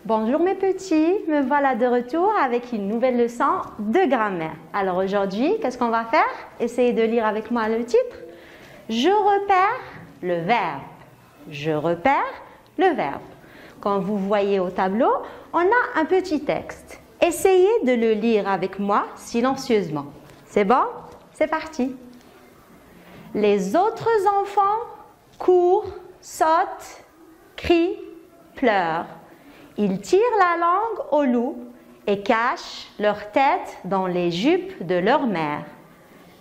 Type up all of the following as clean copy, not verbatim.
Bonjour mes petits, me voilà de retour avec une nouvelle leçon de grammaire. Alors aujourd'hui, qu'est-ce qu'on va faire? Essayez de lire avec moi le titre. Je repère le verbe. Je repère le verbe. Comme vous voyez au tableau, on a un petit texte. Essayez de le lire avec moi silencieusement. C'est bon? C'est parti. Les autres enfants courent, sautent, crient, pleurent. Ils tirent la langue au loup et cachent leur tête dans les jupes de leur mère.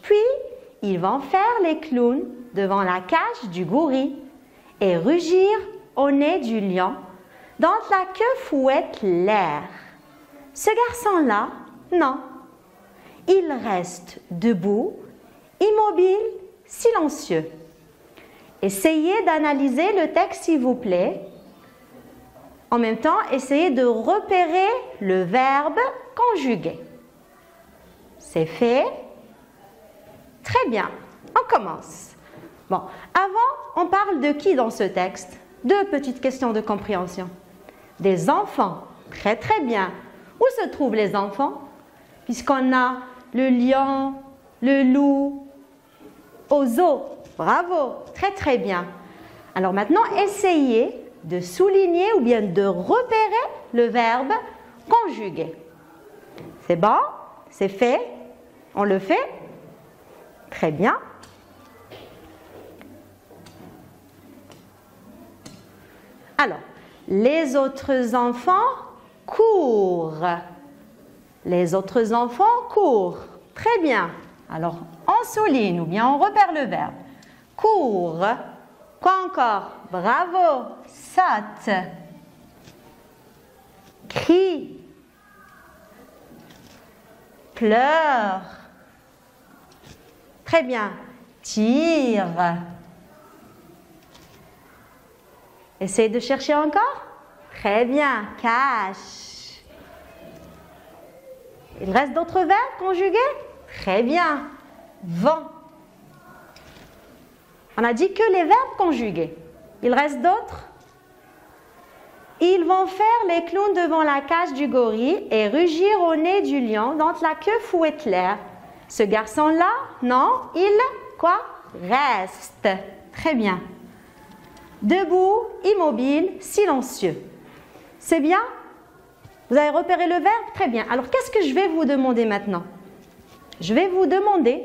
Puis, ils vont faire les clowns devant la cage du gorille et rugir au nez du lion dont la queue fouette l'air. Ce garçon-là, non. Il reste debout, immobile, silencieux. Essayez d'analyser le texte s'il vous plaît. En même temps, essayez de repérer le verbe conjugué. C'est fait? Très bien, on commence. Bon, avant, on parle de qui dans ce texte? Deux petites questions de compréhension. Des enfants, très très bien. Où se trouvent les enfants? Puisqu'on a le lion, le loup, au zoo. Bravo, très très bien. Alors maintenant, essayez de souligner ou bien de repérer le verbe conjugué. C'est bon? C'est fait? On le fait? Très bien. Alors, les autres enfants courent. Les autres enfants courent. Très bien. Alors, on souligne ou bien on repère le verbe. Court. Quoi encore? Bravo. Saute. Crie. Pleure. Très bien. Tire. Essayez de chercher encore. Très bien. Cache. Il reste d'autres verbes conjugués? Très bien. Vent. On a dit que les verbes conjugués. Il reste d'autres? Ils vont faire les clowns devant la cage du gorille et rugir au nez du lion dont la queue fouette l'air. Ce garçon-là, non, il, quoi? Reste. Très bien. Debout, immobile, silencieux. C'est bien? Vous avez repéré le verbe? Très bien. Alors, qu'est-ce que je vais vous demander maintenant? Je vais vous demander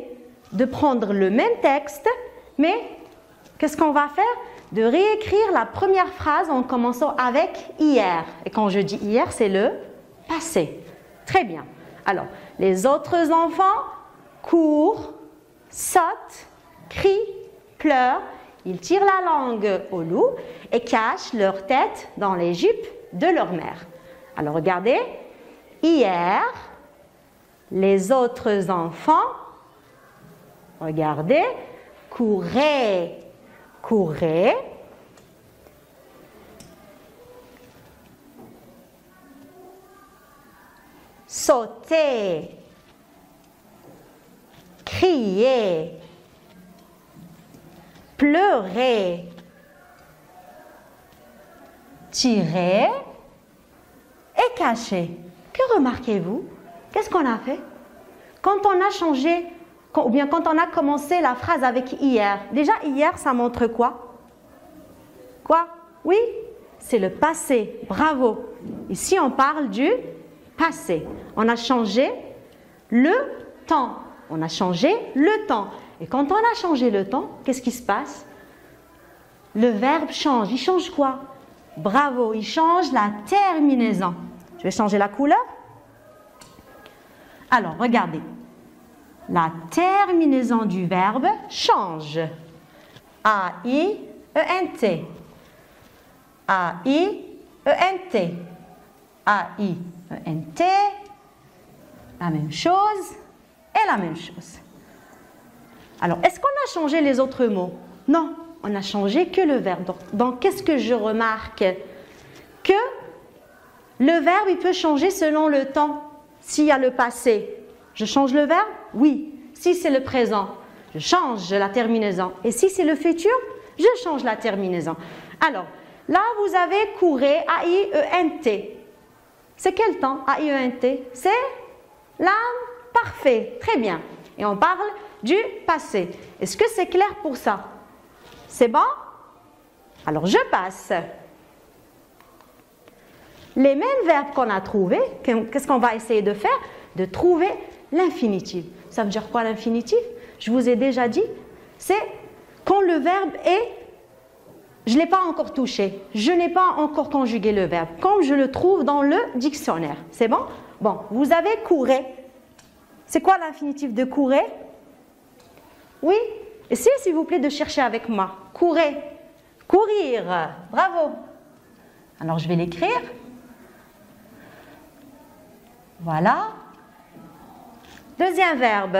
de prendre le même texte, mais qu'est-ce qu'on va faire? De réécrire la première phrase en commençant avec hier. Et quand je dis hier, c'est le passé. Très bien. Alors, les autres enfants courent, sautent, crient, pleurent. Ils tirent la langue au loup et cachent leur tête dans les jupes de leur mère. Alors, regardez. Hier, les autres enfants, regardez, couraient. Couraient, sautaient, criaient, pleuraient, tiraient et cachaient. Que remarquez-vous? Qu'est-ce qu'on a fait? Quand on a changé ou bien quand on a commencé la phrase avec hier, déjà hier, ça montre quoi? Quoi? Oui, c'est le passé. Bravo. Ici, on parle du passé. On a changé le temps. On a changé le temps. Et quand on a changé le temps, qu'est-ce qui se passe? Le verbe change. Il change quoi? Bravo, il change la terminaison. Je vais changer la couleur. Alors, regardez. La terminaison du verbe change. A-I-E-N-T. A-I-E-N-T. A-I-E-N-T. La même chose et la même chose. Alors, est-ce qu'on a changé les autres mots? Non, on n'a changé que le verbe. Donc qu'est-ce que je remarque? Que le verbe, il peut changer selon le temps. S'il y a le passé, je change le verbe? Oui. Si c'est le présent, je change la terminaison. Et si c'est le futur, je change la terminaison. Alors, là, vous avez couru, A-I-E-N-T. C'est quel temps, A-I-E-N-T? C'est l'imparfait. Très bien. Et on parle du passé. Est-ce que c'est clair pour ça? C'est bon? Alors, je passe. Les mêmes verbes qu'on a trouvés, qu'est-ce qu'on va essayer de faire? De trouver l'infinitif. Ça veut dire quoi l'infinitif? Je vous ai déjà dit, c'est quand le verbe est, je ne l'ai pas encore touché, je n'ai pas encore conjugué le verbe, comme je le trouve dans le dictionnaire. C'est bon? Bon, vous avez couru. C'est quoi l'infinitif de courir? Oui? Essayez s'il vous plaît de chercher avec moi. Courir. Courir. Bravo. Alors je vais l'écrire. Voilà. Deuxième verbe.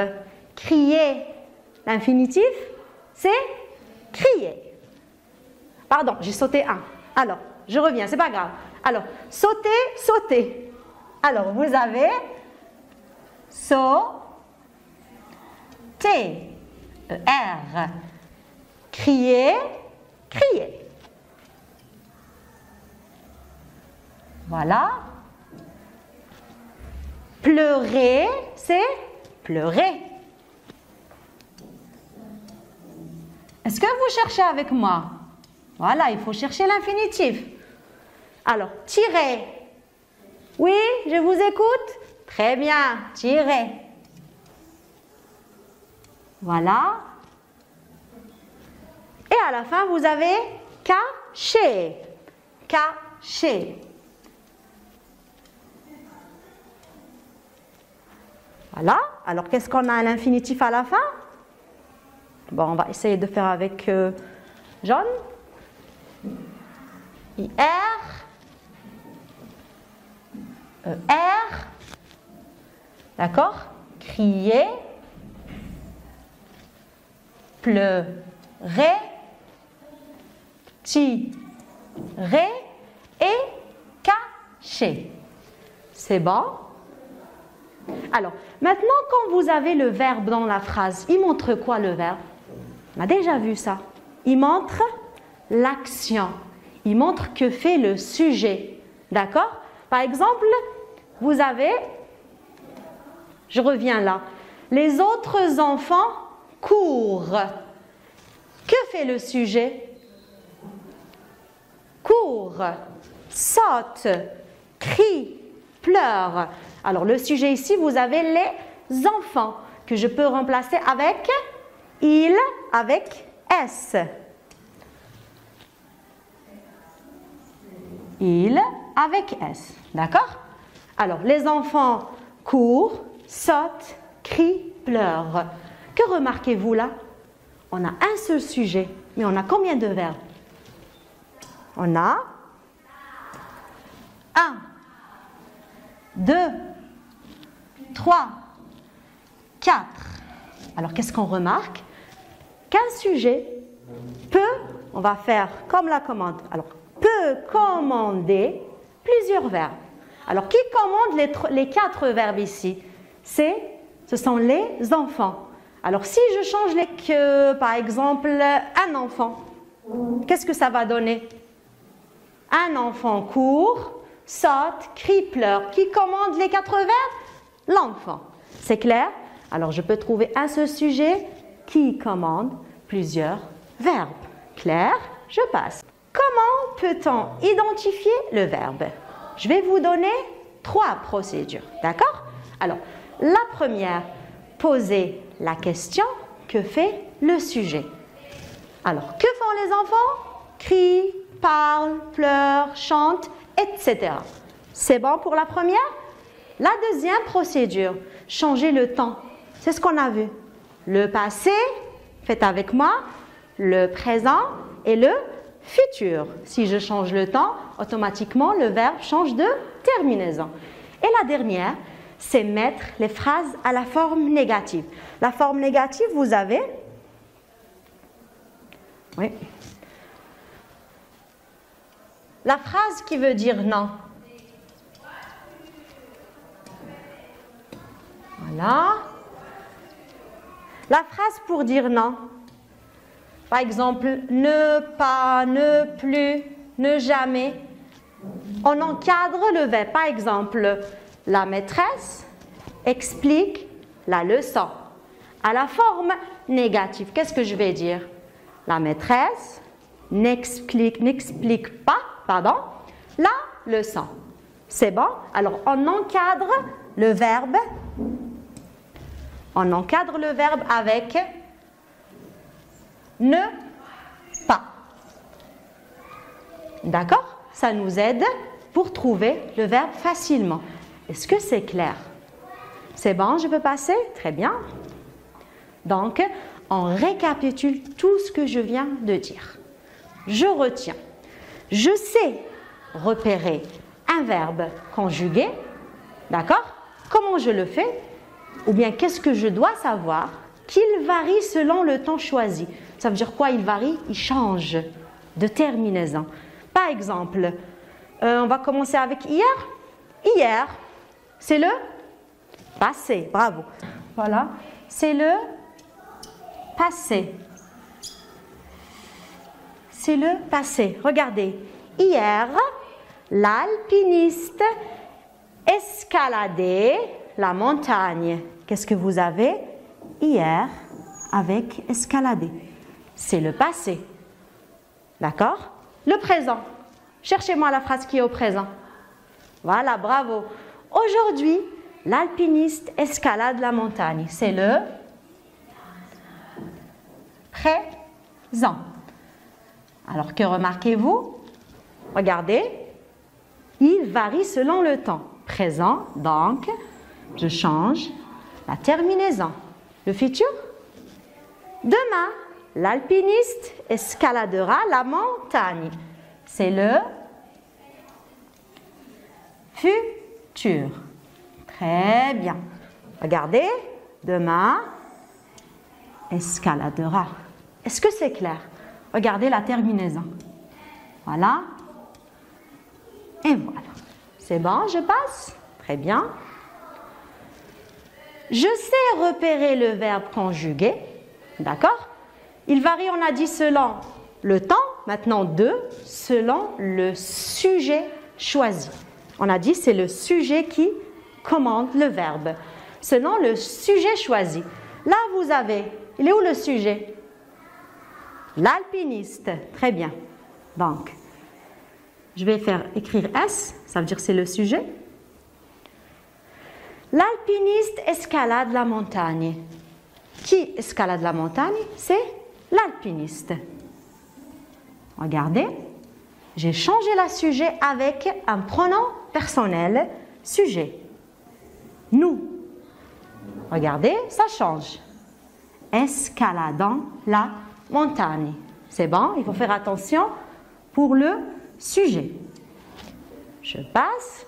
Crier. L'infinitif, c'est crier. Pardon, j'ai sauté un. Alors, je reviens, c'est pas grave. Alors, sauter, sauter. Alors, vous avez sauter. E-R. Crier, crier. Voilà. Pleurer, c'est pleurer. Est-ce que vous cherchez avec moi? Voilà, il faut chercher l'infinitif. Alors, tirer. Oui, je vous écoute. Très bien, tirer. Voilà. Et à la fin, vous avez cacher. Cacher. Voilà. Alors, qu'est-ce qu'on a à l'infinitif à la fin? Bon, on va essayer de faire avec John. I-R. E-R. D'accord? Crier. Pleurer. Tirer. Et cacher. C'est bon? Alors, maintenant, quand vous avez le verbe dans la phrase, il montre quoi le verbe? On a déjà vu ça. Il montre l'action. Il montre que fait le sujet. D'accord? Par exemple, vous avez, je reviens là, les autres enfants courent. Que fait le sujet? Court, saute, crie, pleure. Alors, le sujet ici, vous avez les enfants que je peux remplacer avec il, avec S. Il avec S. D'accord? Alors, les enfants courent, sautent, crient, pleurent. Que remarquez-vous là? On a un seul sujet, mais on a combien de verbes? On a 1, 2, 3, 4. Alors, qu'est-ce qu'on remarque? Qu'un sujet peut, on va faire comme la commande, alors, peut commander plusieurs verbes. Alors, qui commande les 4 verbes ici? Ce sont les enfants. Alors, si je change par exemple, un enfant, qu'est-ce que ça va donner? Un enfant court, saute, crie, pleure. Qui commande les 4 verbes? L'enfant. C'est clair? Alors, je peux trouver un seul sujet qui commande plusieurs verbes. Clair? Je passe. Comment peut-on identifier le verbe? Je vais vous donner 3 procédures. D'accord? Alors, la première, poser la question, que fait le sujet? Alors, que font les enfants? Crient, parlent, pleurent, chantent, etc. C'est bon pour la première? La deuxième procédure, changer le temps. C'est ce qu'on a vu. Le passé, faites avec moi, le présent et le futur. Si je change le temps, automatiquement, le verbe change de terminaison. Et la dernière, c'est mettre les phrases à la forme négative. La forme négative, vous avez... Oui. La phrase qui veut dire non. Voilà. La phrase pour dire non. Par exemple, ne pas, ne plus, ne jamais. On encadre le verbe. Par exemple, la maîtresse explique la leçon. À la forme négative, qu'est-ce que je vais dire? La maîtresse n'explique pas, la leçon. C'est bon? Alors, on encadre le verbe. On encadre le verbe avec ne pas. D'accord? Ça nous aide pour trouver le verbe facilement. Est-ce que c'est clair? C'est bon, je peux passer? Très bien. Donc, on récapitule tout ce que je viens de dire. Je retiens. Je sais repérer un verbe conjugué. D'accord? Comment je le fais? Ou bien, qu'est-ce que je dois savoir? Qu'il varie selon le temps choisi. Ça veut dire quoi? Il varie, il change de terminaison. Par exemple, on va commencer avec hier. Hier, c'est le passé. Bravo. Voilà, c'est le passé. C'est le passé. Regardez. Hier, l'alpiniste escaladait la montagne. Qu'est-ce que vous avez? Hier, avec escalader. C'est le passé. D'accord? Le présent. Cherchez-moi la phrase qui est au présent. Voilà, bravo. Aujourd'hui, l'alpiniste escalade la montagne. C'est le présent. Alors que remarquez-vous? Regardez, il varie selon le temps. Présent, donc, je change la terminaison. Le futur? Demain, l'alpiniste escaladera la montagne. C'est le futur. Très bien. Regardez, demain, escaladera. Est-ce que c'est clair? Regardez la terminaison. Voilà. Et voilà. C'est bon, je passe? Très bien. Je sais repérer le verbe conjugué. D'accord? Il varie, on a dit, selon le temps. Maintenant, selon le sujet choisi. On a dit, c'est le sujet qui commande le verbe. Selon le sujet choisi. Là, vous avez, il est où le sujet? L'alpiniste. Très bien. Donc, je vais écrire S, ça veut dire que c'est le sujet. L'alpiniste escalade la montagne. Qui escalade la montagne? C'est l'alpiniste. Regardez, j'ai changé le sujet avec un pronom personnel, sujet. Nous. Regardez, ça change. Escaladant la montagne. C'est bon, il faut faire attention pour le sujet. Je passe.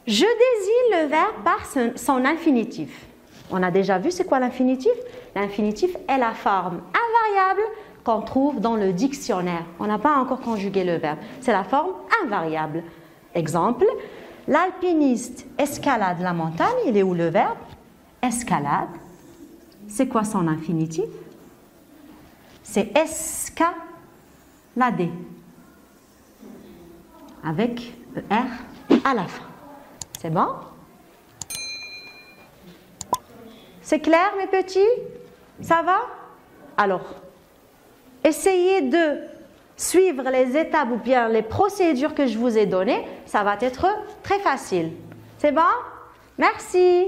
Je désigne le verbe par son infinitif. On a déjà vu c'est quoi l'infinitif? L'infinitif est la forme invariable qu'on trouve dans le dictionnaire. On n'a pas encore conjugué le verbe. C'est la forme invariable. Exemple, l'alpiniste escalade la montagne. Il est où le verbe? Escalade. C'est quoi son infinitif? C'est escalader. Avec ER à la fin. C'est bon? C'est clair, mes petits? Ça va? Alors, essayez de suivre les étapes ou bien les procédures que je vous ai données. Ça va être très facile. C'est bon? Merci.